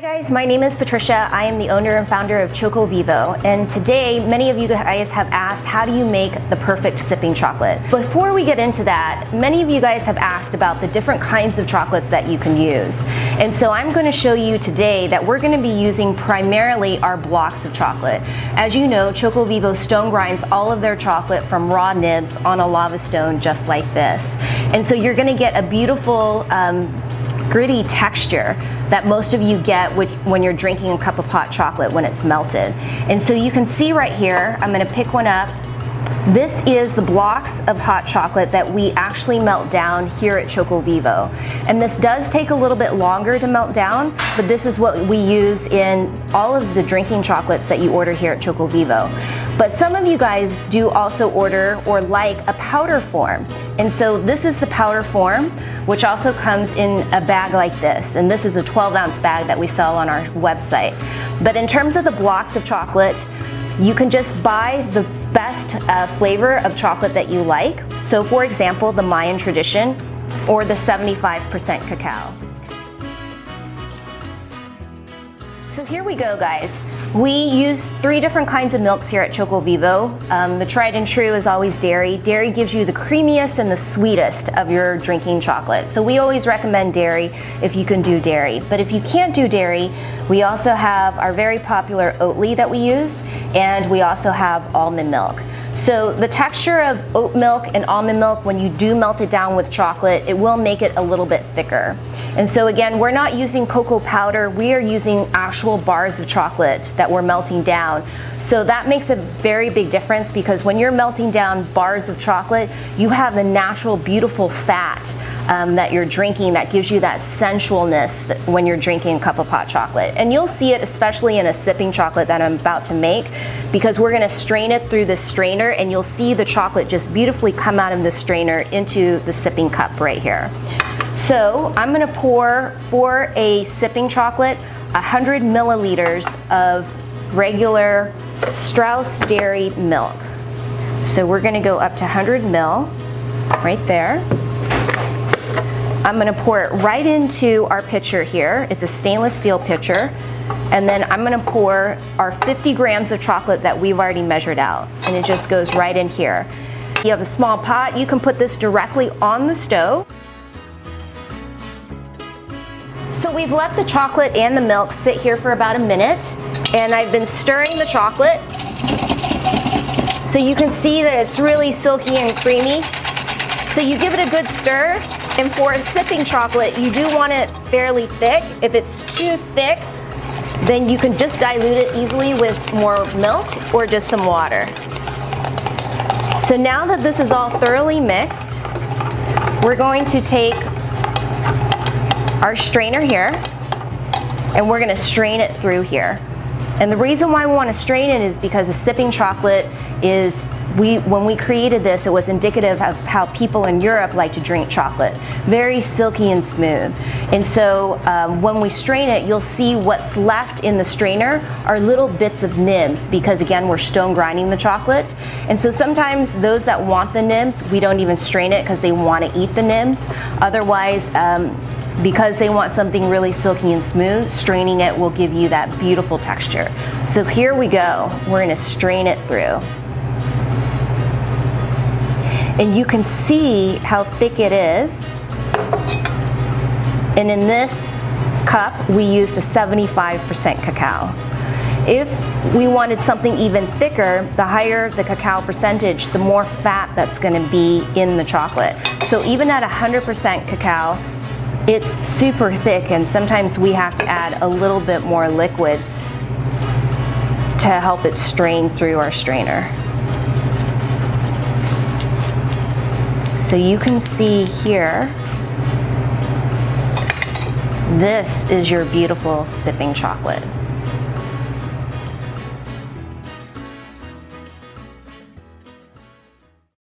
Guys, my name is Patricia. I am the owner and founder of Chocovivo, and today many of you guys have asked, how do you make the perfect sipping chocolate? Before we get into that, many of you guys have asked about the different kinds of chocolates that you can use. And so I'm going to show you today that we're going to be using primarily our blocks of chocolate. As you know, Chocovivo stone grinds all of their chocolate from raw nibs on a lava stone just like this. And so you're going to get a beautiful gritty texture that most of you get when you're drinking a cup of hot chocolate when it's melted. And so you can see right here, I'm going to pick one up. This is the blocks of hot chocolate that we actually melt down here at Chocovivo. And this does take a little bit longer to melt down, but this is what we use in all of the drinking chocolates that you order here at Chocovivo. But some of you guys do also order or like a powder form. And so this is the powder form, which also comes in a bag like this. And this is a 12-ounce bag that we sell on our website. But in terms of the blocks of chocolate, you can just buy the best flavor of chocolate that you like. So for example, the Mayan tradition or the 75% cacao. So here we go, guys. We use 3 different kinds of milks here at Chocovivo. The tried and true is always dairy. Dairy gives you the creamiest and the sweetest of your drinking chocolate. So we always recommend dairy if you can do dairy. But if you can't do dairy, we also have our very popular Oatly that we use, and we also have almond milk. So the texture of oat milk and almond milk, when you do melt it down with chocolate, it will make it a little bit thicker. And so again, we're not using cocoa powder, we are using actual bars of chocolate that we're melting down. So that makes a very big difference, because when you're melting down bars of chocolate, you have the natural, beautiful fat that you're drinking that gives you that sensualness when you're drinking a cup of hot chocolate. And you'll see it especially in a sipping chocolate that I'm about to make, because we're gonna strain it through this strainer, and you'll see the chocolate just beautifully come out of the strainer into the sipping cup right here. So I'm gonna pour, for a sipping chocolate, 100 milliliters of regular Strauss dairy milk. So we're gonna go up to 100 ml, right there. I'm gonna pour it right into our pitcher here. It's a stainless steel pitcher. And then I'm gonna pour our 50 grams of chocolate that we've already measured out. And it just goes right in here. If you have a small pot, you can put this directly on the stove. So we've let the chocolate and the milk sit here for about a minute, and I've been stirring the chocolate. So you can see that it's really silky and creamy. So you give it a good stir, and for a sipping chocolate, you do want it fairly thick. If it's too thick, then you can just dilute it easily with more milk or just some water. So now that this is all thoroughly mixed, we're going to take our strainer here, and we're gonna strain it through here. And the reason why we wanna strain it is because a sipping chocolate is, when we created this, it was indicative of how people in Europe like to drink chocolate. Very silky and smooth. And so when we strain it, you'll see what's left in the strainer are little bits of nibs, because again, we're stone grinding the chocolate. And so sometimes those that want the nibs, we don't even strain it because they wanna eat the nibs. Otherwise, because they want something really silky and smooth, straining it will give you that beautiful texture. So here we go. We're gonna strain it through. And you can see how thick it is. And in this cup, we used a 75% cacao. If we wanted something even thicker, the higher the cacao percentage, the more fat that's gonna be in the chocolate. So even at 100% cacao, it's super thick, and sometimes we have to add a little bit more liquid to help it strain through our strainer. So you can see here, this is your beautiful sipping chocolate.